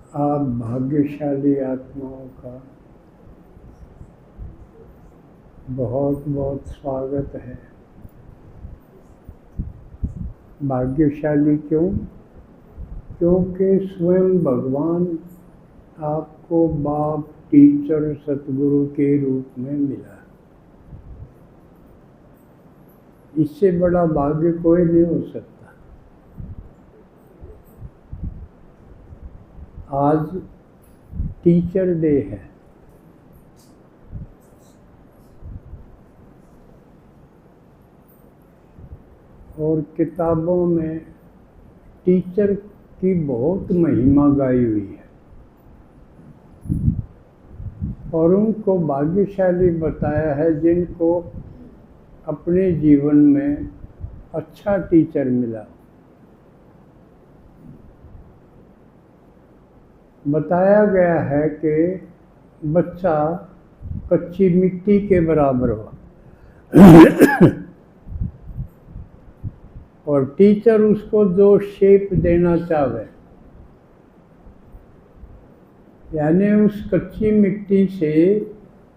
आप भाग्यशाली आत्माओं का बहुत बहुत स्वागत है। भाग्यशाली क्यों? क्योंकि स्वयं भगवान आपको बाप, टीचर, सतगुरु के रूप में मिला। इससे बड़ा भाग्य कोई नहीं हो सकता। आज टीचर डे है। और किताबों में टीचर की बहुत महिमा गाई हुई है और उनको भाग्यशाली बताया है जिनको अपने जीवन में अच्छा टीचर मिला। बताया गया है कि बच्चा कच्ची मिट्टी के बराबर हो और टीचर उसको जो शेप देना चाहे, यानी उस कच्ची मिट्टी से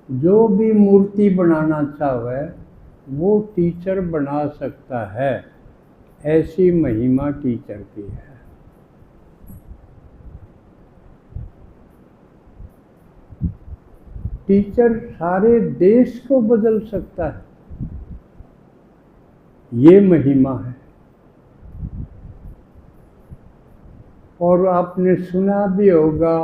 जो भी मूर्ति बनाना चाहे वो टीचर बना सकता है। ऐसी महिमा टीचर की है। टीचर सारे देश को बदल सकता है। ये महिमा है। और आपने सुना भी होगा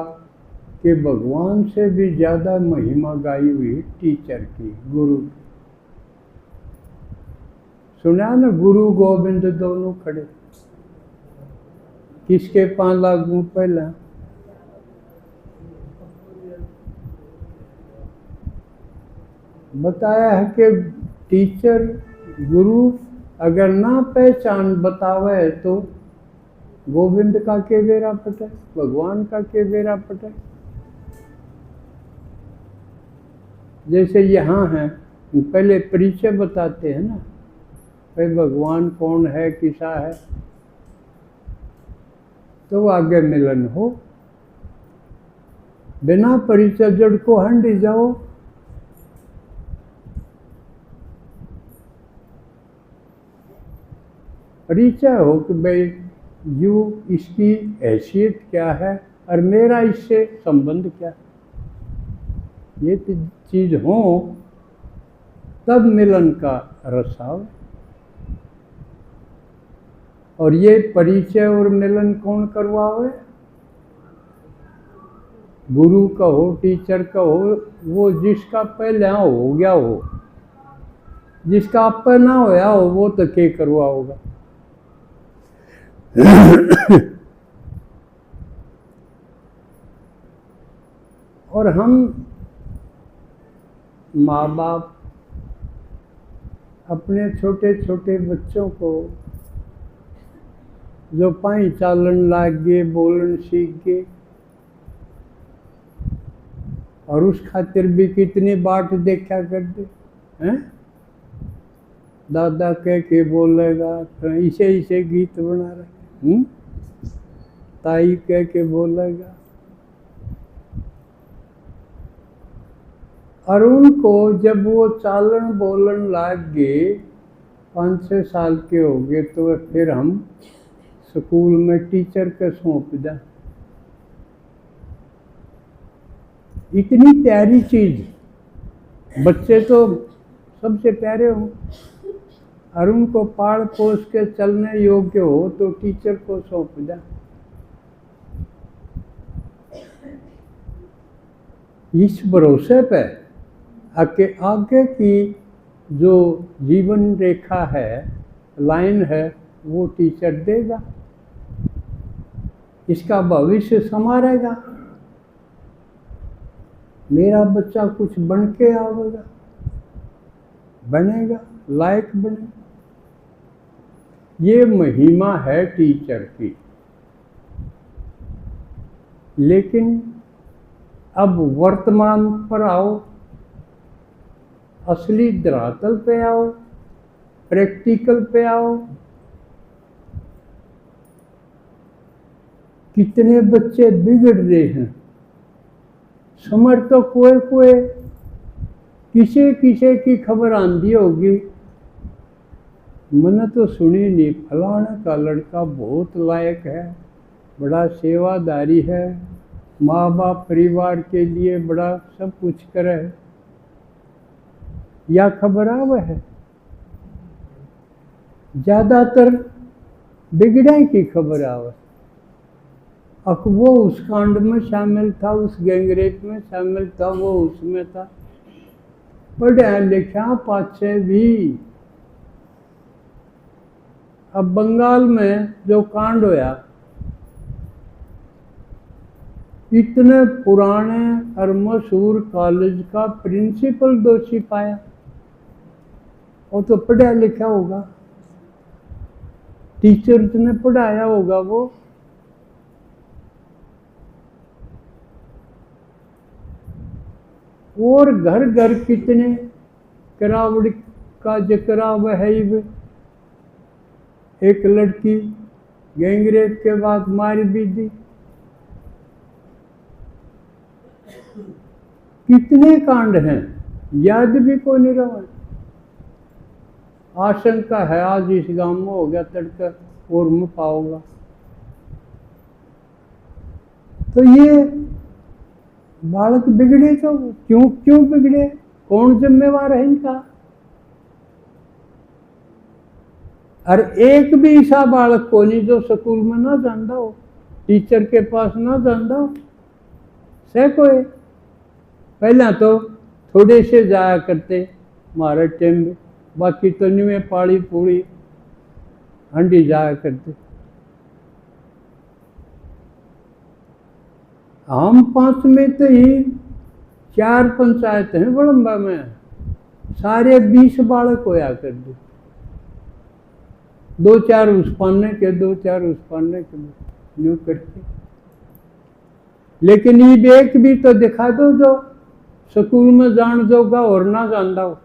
कि भगवान से भी ज़्यादा महिमा गाई हुई टीचर की, गुरु की। सुना ना, गुरु गोविंद दोनों खड़े। किसके पांव लागू पहला? बताया है कि टीचर गुरु अगर ना पहचान बतावे तो गोविंद का के बेरा पटे, भगवान का के बेरा पटे। जैसे यहाँ है, पहले परिचय बताते हैं ना, भाई भगवान कौन है, किसा है, तो आगे मिलन हो। बिना परिचय जड़ को हंडी जाओ। परिचय हो कि भाई यू इसकी हैसियत क्या है और मेरा इससे संबंध क्या है। ये चीज हो तब मिलन का रस आवे। और ये परिचय और मिलन कौन करवावे? गुरु का हो, टीचर का हो, वो जिसका पहले हो गया हो। जिसका आप पर ना होया हो वो तो के करवाओगा। और हम माँ बाप अपने छोटे छोटे बच्चों को जो पाई चालन लाग गए, बोलन सीख गए, और उस खातिर भी कितनी बाट देखा करते हैं। दादा कह के बोलेगा तो इसे इसे गीत बना रहे, ताई कह के बोलेगा। और उनको जब वो चालन बोलन लाग गए, 5-6 साल के हो गए, तो फिर हम स्कूल में टीचर के सौंप दें। इतनी प्यारी चीज, बच्चे तो सबसे प्यारे हो, और उनको पाल पोस के चलने योग्य हो तो टीचर को सौंप दें। इस भरोसे पे आगे की जो जीवन रेखा है, लाइन है, वो टीचर देगा। इसका भविष्य संवारेगा। मेरा बच्चा कुछ बन के आवेगा, बनेगा, लायक बनेगा। ये महिमा है टीचर की। लेकिन अब वर्तमान पर आओ, असली धरातल पे आओ, प्रैक्टिकल पे आओ कितने बच्चे बिगड़ रहे हैं। समर तो कोई कोई किसी किसी की खबर आंदी होगी, मैंने तो सुनी नहीं, फलाने का लड़का बहुत लायक है, बड़ा सेवादारी है, माँ बाप परिवार के लिए बड़ा सब कुछ करे, या खबर आवे है। ज़्यादातर बिगड़े की खबर आवे। अब वो उस कांड में शामिल था, उस गैंगरेप में शामिल था, वो उसमें था। पढ़ा लिखा पाछे भी। अब बंगाल में जो कांड होया, इतने पुराने और मशहूर कॉलेज का प्रिंसिपल दोषी पाया। वो तो पढ़ा लिखा होगा, टीचर्स ने पढ़ाया होगा वो। और घर घर कितने करावड़ी का जिक्र वह है। एक लड़की गैंगरेप के बाद मार भी दी। कितने कांड हैं, याद भी को नहीं रहा। आशंका है आज इस गांव में हो गया, तड़का और में पाऊंगा। तो ये बालक बिगड़े तो क्यों बिगड़े, कौन जिम्मेवार है इनका? और एक भी ऐसा बालक को नहीं जो स्कूल में ना जानता हो, टीचर के पास ना जानता हो। से कोई पहला तो थोड़े से जाया करते हमारे टाइम में, बाकी तो नहीं में पाड़ी पूड़ी हंडी जाया करते। हम 5 में तो ही 4 पंचायत हैं बड़म्बा में, सारे 20 बालक होया करते। 2-4 उस पाने के, 2-4 उस पाने के, यूँ करके। लेकिन ये एक भी तो दिखा दो जो स्कूल में जान जोगा और ना जानता हो।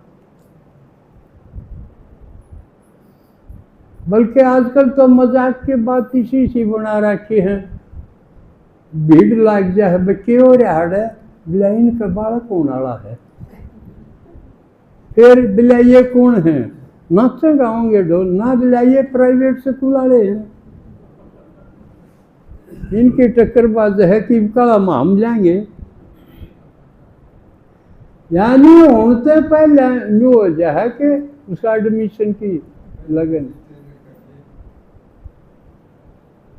बल्कि आजकल तो मजाक की बात इसी सी बना रखी है। भीड़ लाग जाए बच्चे और हाड़ है बिलाइन का बालक कौन वाला है, फिर बिलाइये कौन है, नाचे गाओगे ढोल ना, बिलाइये प्राइवेट स्कूल वाले हैं। इनकी टक्करबाज है कि कला हम जाएंगे। यानी होते पहले न्यू हो जाए कि उसका एडमिशन की लगन।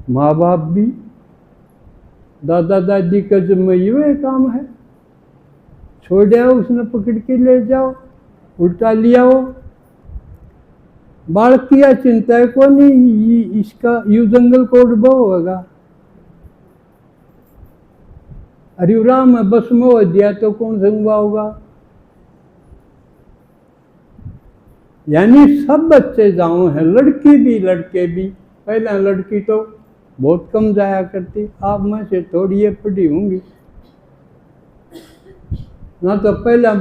माँ बाप भी, दादा दादी का जिम्मे ये काम है, छोड़ उसने पकड़ के ले जाओ, उल्टा लिया हो। बालक की चिंता है को नहीं, इसका यू जंगल कोड बो होगा। अरे राम बस में हो दिया तो कौन संगवा होगा। यानी सब बच्चे जाओ हैं, लड़की भी लड़के भी। पहले लड़की तो बहुत कम जाया करती, आप में से थोड़ी ये पढ़ी होंगी ना। तो पहला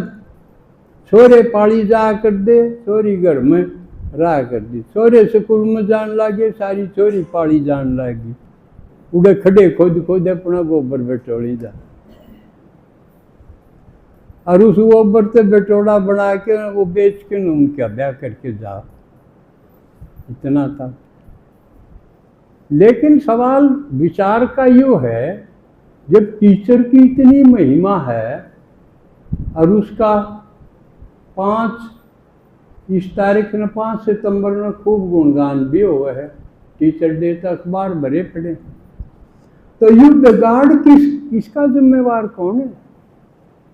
छोरे पाली जाया कर दे, छोरी घर में रहा कर दी। छोरे स्कूल में जान लागे, सारी छोरी पाली जान लागी। उड़े खड़े खोद अपना गोबर बेटोड़ी जा, और उस गोबर से बेटोड़ा बना के वो बेच के उनका ब्याह करके जा, इतना था। लेकिन सवाल विचार का यूँ है, जब टीचर की इतनी महिमा है और उसका 5 सितंबर में खूब गुणगान भी हुआ है, टीचर डे तक अखबार भरे पड़े। तो यू बिगाड़ किसका जिम्मेवार कौन है?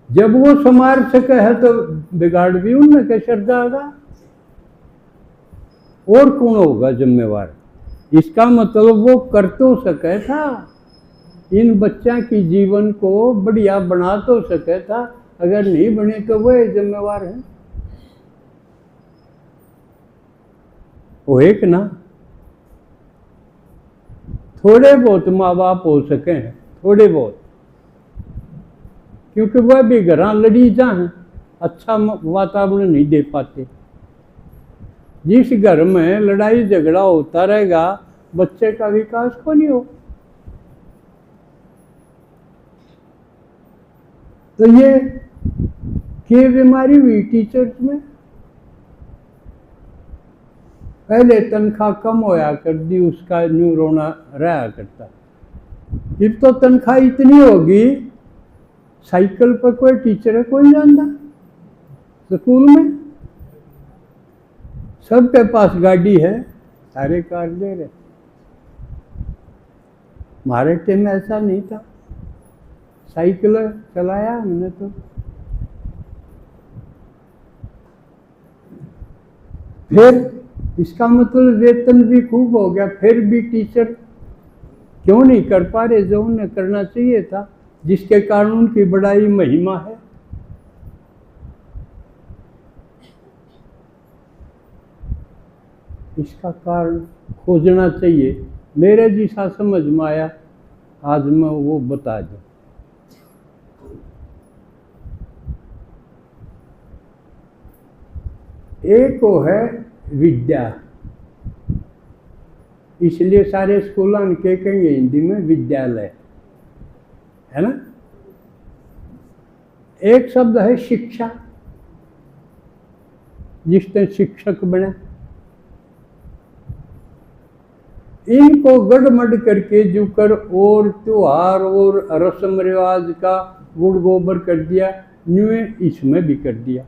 जब वो संवार सके है तो बिगाड़ भी उनमें कैसे जाएगा, और कौन होगा जिम्मेवार? इसका मतलब वो कर तो सके था, इन बच्चा की जीवन को बढ़िया बना तो सके था। अगर नहीं बने तो वो जिम्मेवार है। वो एक ना थोड़े बहुत माँ बाप हो सके हैं, थोड़े बहुत, क्योंकि वह भी घर लड़ी जाए, अच्छा वातावरण नहीं दे पाते। जिस घर में लड़ाई झगड़ा होता रहेगा, बच्चे का विकास को नहीं हो। तो ये क्या बीमारी हुई टीचर्स में? पहले तनख्वाह कम होया कर दी, उसका न्यू रोना रहा करता। अब तो तनख्वाह इतनी होगी, साइकिल पर कोई टीचर है कोई जानता स्कूल में? सबके पास गाड़ी है, सारे कार ले रहे। हमारे टाइम में ऐसा नहीं था, साइकिल चलाया हमने तो। फिर इसका मतलब वेतन भी खूब हो गया, फिर भी टीचर क्यों नहीं कर पा रहे जो उन्हें करना चाहिए था, जिसके कारण उनकी बड़ाई महिमा है। इसका कारण खोजना चाहिए। मेरे जैसा समझ में आया, आज मैं वो बता दूं। एक वो है विद्या, इसलिए सारे स्कूलों के कहेंगे हिंदी में विद्यालय, है ना। एक शब्द है शिक्षा, जिसने शिक्षक बना। इनको गड़मड़ करके जुकर और त्योहार और रस्म रिवाज का गुड़ गोबर कर दिया, न्यू इसमें भी कर दिया।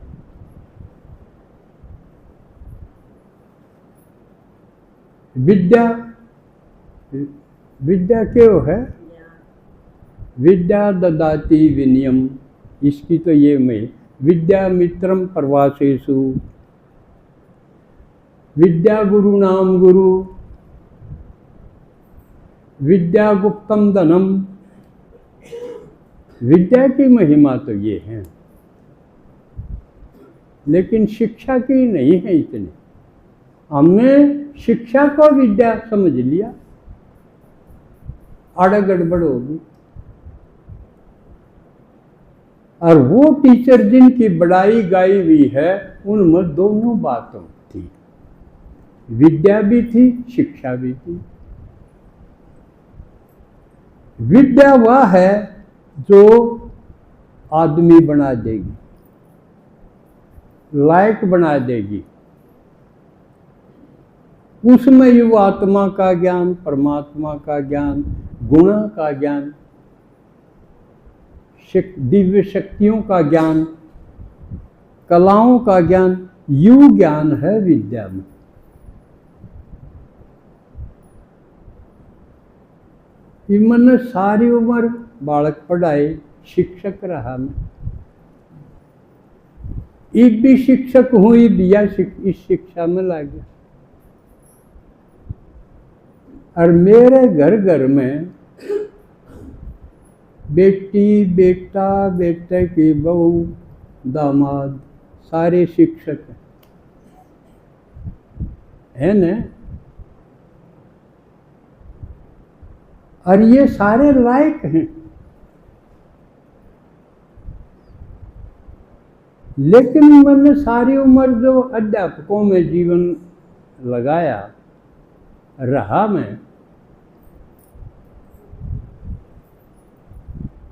विद्या, विद्या क्यों है? विद्या ददाति विनयम, इसकी तो ये में विद्या मित्रम प्रवासेषु, विद्या गुरु नाम गुरु, विद्या गुप्तम धनम। विद्या की महिमा तो ये है, लेकिन शिक्षा की नहीं है इतनी। हमने शिक्षा को विद्या समझ लिया, आड़ा गड़बड़ होगी। और वो टीचर जिनकी बड़ाई गाई हुई है, उनमें दोनों बातों थी, विद्या भी थी, शिक्षा भी थी। विद्या वह है जो आदमी बना देगी, लायक बना देगी। उसमें युवा आत्मा का ज्ञान, परमात्मा का ज्ञान, गुण का ज्ञान, दिव्य शक्तियों का ज्ञान, कलाओं का ज्ञान, यू ज्ञान है विद्या में। मैंने सारी उम्र बालक पढ़ाए, शिक्षक रहा मैं। एक भी शिक्षक हूँ, इस शिक्षा में लग गया। और मेरे घर घर में बेटी, बेटा, बेटे की बहू, दामाद सारे शिक्षक है न। और ये सारे लायक हैं, लेकिन मैंने सारी उम्र जो अध्यापकों में जीवन लगाया रहा मैं,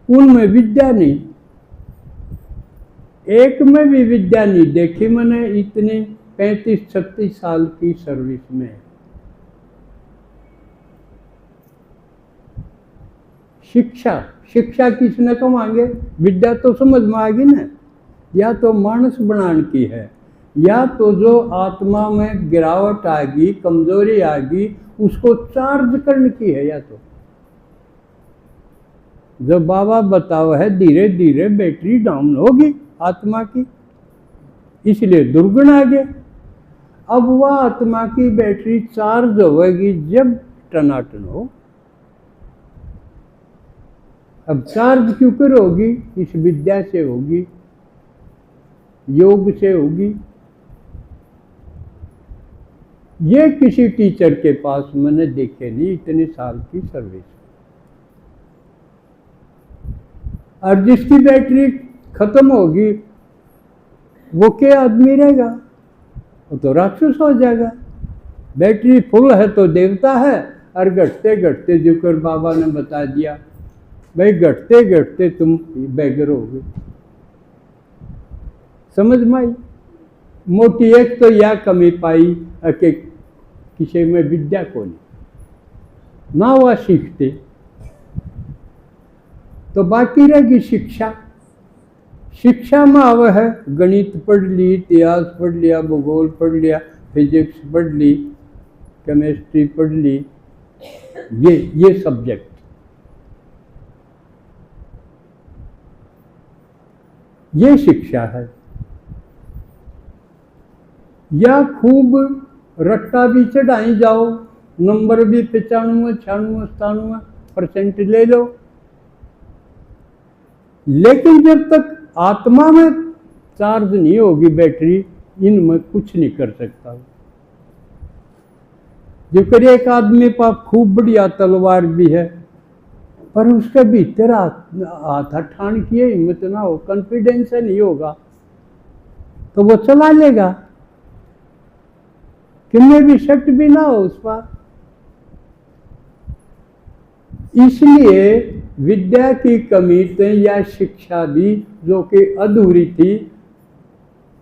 उनमें विद्या नहीं, एक में भी विद्या नहीं देखी मैंने इतनी 35-36 साल की सर्विस में। शिक्षा किसने को मांगे? विद्या तो समझ में आ गई ना, या तो मानस बनाने की है, या तो जो आत्मा में गिरावट आ गई, कमजोरी आ गई, उसको चार्ज करने की है। या तो जो बाबा बताओ है, धीरे धीरे बैटरी डाउन होगी आत्मा की, इसलिए दुर्गुण आ गया। अब वह आत्मा की बैटरी चार्ज होगी जब टनाटन हो। अब चार्ज क्यों कर होगी? इस विद्या से होगी, योग से होगी। ये किसी टीचर के पास मैंने देखे नहीं इतने साल की सर्विस। और जिसकी बैटरी खत्म होगी वो क्या आदमी रहेगा? वो तो राक्षस हो जाएगा। बैटरी फुल है तो देवता है, और घटते घटते जो कर बाबा ने बता दिया, भाई घटते घटते तुम बैगर हो गए। समझ में आई। मोटी एक तो यह कमी पाई कि किसी में विद्या को नहीं ना वह सीखते, तो बाकी रहेगी शिक्षा। शिक्षा में अब है गणित पढ़ ली, इतिहास पढ़ लिया, भूगोल पढ़ लिया, फिजिक्स पढ़ ली, केमिस्ट्री पढ़ ली, ये सब्जेक्ट। ये शिक्षा है। या खूब रट्टा भी चढ़ाई जाओ, नंबर भी 95, 96, 97% ले लो, लेकिन जब तक आत्मा में चार्ज नहीं होगी बैटरी, इनमें कुछ नहीं कर सकता। जो कर एक आदमी पास खूब बढ़िया तलवार भी है, पर उसके भीतर हाथ ठान किए हिम्मत ना हो, कॉन्फिडेंस नहीं होगा, तो वो चला लेगा, कितने भी शक भी ना हो उस पर। इसलिए विद्या की कमी थी या शिक्षा भी जो कि अधूरी थी,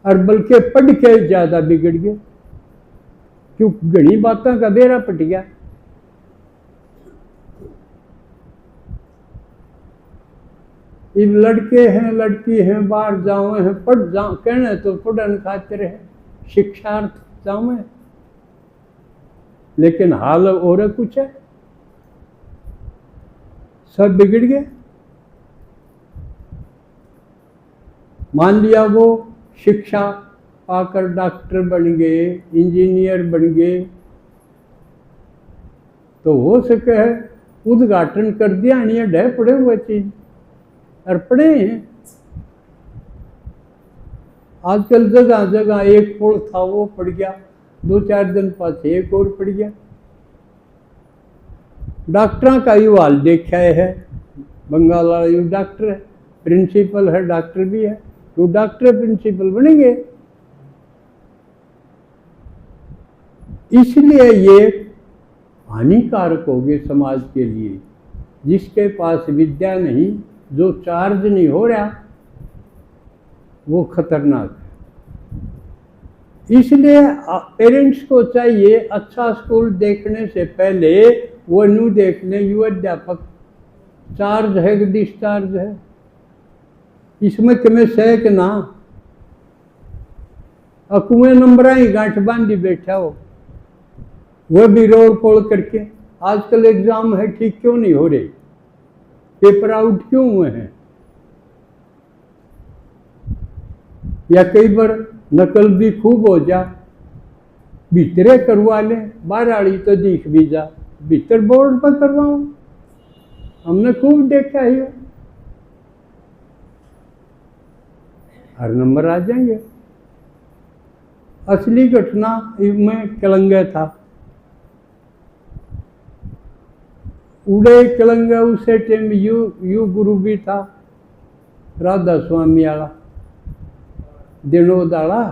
और बल्कि पढ़ के ज्यादा बिगड़ गए, क्यों घनी बातों का बेरा पट गया। इन लड़के हैं लड़की हैं बाहर जाओ हैं, पढ़ जाओ कहने तो पढ़न खातिर है, शिक्षार्थ जाओ है, लेकिन हाल और कुछ है, सब बिगड़ गया। मान लिया वो शिक्षा पाकर डॉक्टर बन गए, इंजीनियर बन गए, तो हो सके है उद्घाटन कर दिया, नहीं ढह पड़े हुए चीज और पड़े हैं। आजकल जगह जगह एक पुल था वो पड़ गया, 2-4 दिन पास एक और पड़ गया। डॉक्टरों का यू हाल देखा है, बंगाल वाला यू डॉक्टर है, प्रिंसिपल है, डॉक्टर भी है, तो डॉक्टर प्रिंसिपल बनेंगे। इसलिए ये हानिकारक होगी समाज के लिए। जिसके पास विद्या नहीं, जो चार्ज नहीं हो रहा, वो खतरनाक है। इसलिए पेरेंट्स को चाहिए अच्छा स्कूल देखने से पहले वो न्यू देख लें यू अध्यापक चार्ज है कि डिस्चार्ज है, इसमें कमे से कि ना, अकुएं नंबर ही गांठ बांधी बैठा हो, वह भी रोड़ पोड़ करके। आजकल एग्जाम है ठीक क्यों नहीं हो रहे, पेपर आउट क्यों हुए हैं, या कई बार नकल भी खूब हो जा, भीतरे करवा ले, बाहर आड़ी तो दिख भी जा, भीतर बोर्ड पर करवाऊं, हमने खूब देखा है। हर नंबर आ जाएंगे। असली घटना में कलंगा था, उड़े कलंगा, उसे टाइम यू गुरु भी था, राधा स्वामी वाला दिनों दाड़ा